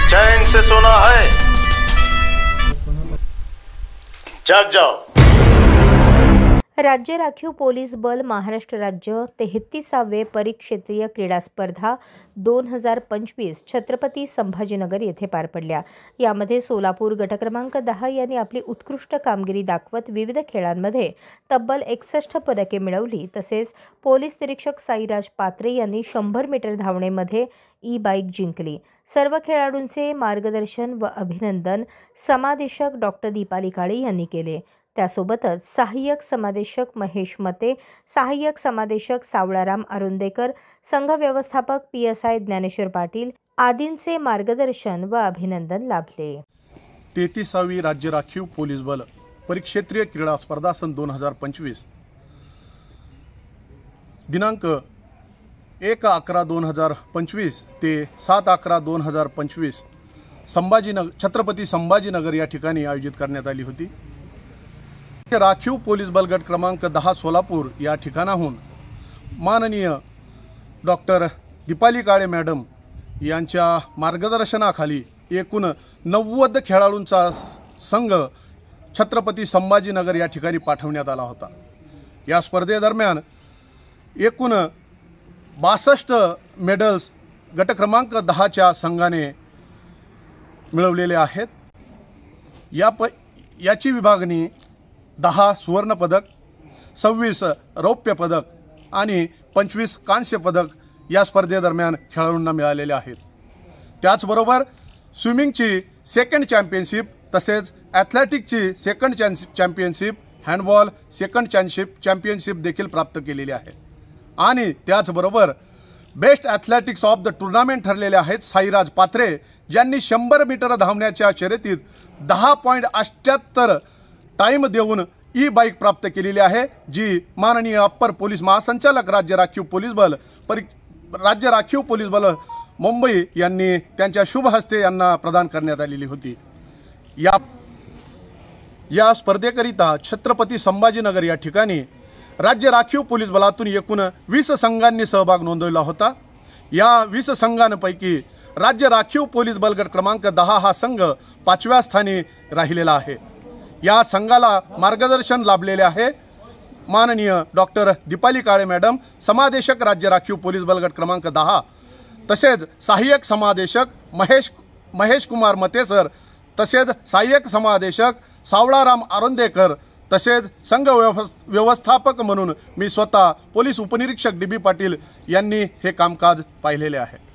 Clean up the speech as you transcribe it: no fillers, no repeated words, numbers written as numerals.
चैन से सोना है, जाग जाओ। राज्य राखीव पोलीस बल महाराष्ट्र राज्य 33वे परिक्षेत्रीय क्रीडा स्पर्धा 2025 छत्रपती संभाजीनगर येथे पार पडल्या। यामध्ये सोलापूर गट क्रमांक 10 यांनी आपली उत्कृष्ट कामगिरी दाखवत विविध खेळांमध्ये तब्बल 61 पदके मिळवली। तसेच पोलीस निरीक्षक साईराज पात्रे यांनी 100 मीटर धावणेमध्ये ई-बाईक जिंकली। सर्व खेळाडूंचे मार्गदर्शन व अभिनंदन समादेशक डॉक्टर दीपाली काळे यांनी केले। त्यासोबतच सहाय्यक समादेशक महेश मते, सहाय्यक समादेशक सावळाराम अरुंदेकर, संघ व्यवस्थापक PSI ज्ञानेश्वर पाटील आदींचे मार्गदर्शन व अभिनंदन लाभले। 33वी राज्य राखीव पोलीस बल परिक्षेत्रीय क्रीडा स्पर्धा सन 2025 दिनांक 1/11/2025 ते 7/11/2025 छत्रपती संभाजीनगर या ठिकाणी आयोजित करण्यात आली होती। राखीव पोलीस बल गट क्रमांक 10 सोलापूर या ठिकाणाहून माननीय डॉक्टर दीपाली काळे मॅडम यांच्या मार्गदर्शनाखाली एकूण 90 खेळाडूंचा संघ छत्रपती संभाजीनगर या ठिकाणी पाठवण्यात आला होता। या स्पर्धेदरम्यान एकूण 62 मेडल्स गट क्रमांक 10च्या संघाने मिळवलेले आहेत। याची विभागणी 10 सुवर्ण पदक, 26 रौप्य पदक आणि 25 कांस्य पदक या स्पर्धेदरम्यान खेळाडूंना मिळालेले आहेत। त्याचबरोबर स्विमिंगची सेकंड चॅम्पियनशिप तसेच ॲथलेटिक्सची second championship, handball second championship देखील प्राप्त केलेली आहे। आणि त्याचबरोबर best athletics of the tournament ठरलेले आहेत साईराज पात्रे, ज्यांनी 100 मीटर धावण्याच्या शर्यतीत 10.78 टाइम देऊन ई-बाईक प्राप्त केलेली आहे, जी माननीय अप्पर पोलीस महासंचालक राज्य राखीव पोलीस बल मुंबई यांनी त्यांच्या शुभ हस्ते यांना प्रदान करण्यात आलेली होती। या स्पर्धेकरिता छत्रपती संभाजीनगर या ठिकाणी राज्य राखीव पोलीस बलातून एकूण 20 संघांनी सहभाग नोंदवला होता। या 20 संघांपैकी राज्य राखीव पोलीस बल गट क्रमांक 10 हा संघ 5व्या स्थानी राहिलेला आहे। या संघाला मार्गदर्शन लाभलेले आहे माननीय डॉक्टर दीपाली काळे मॅडम, समादेशक राज्य राखीव पोलीस बल गट क्रमांक 10, तसेच सहाय्यक समादेशक महेश कुमार मते सर, तसेच सहाय्यक समादेशक सावळाराम अरुंदेकर, तसेच संघ व्यवस्थापक म्हणून मी स्वतः पोलीस उपनिरीक्षक DB पाटील यांनी हे कामकाज पाहिलेले आहे।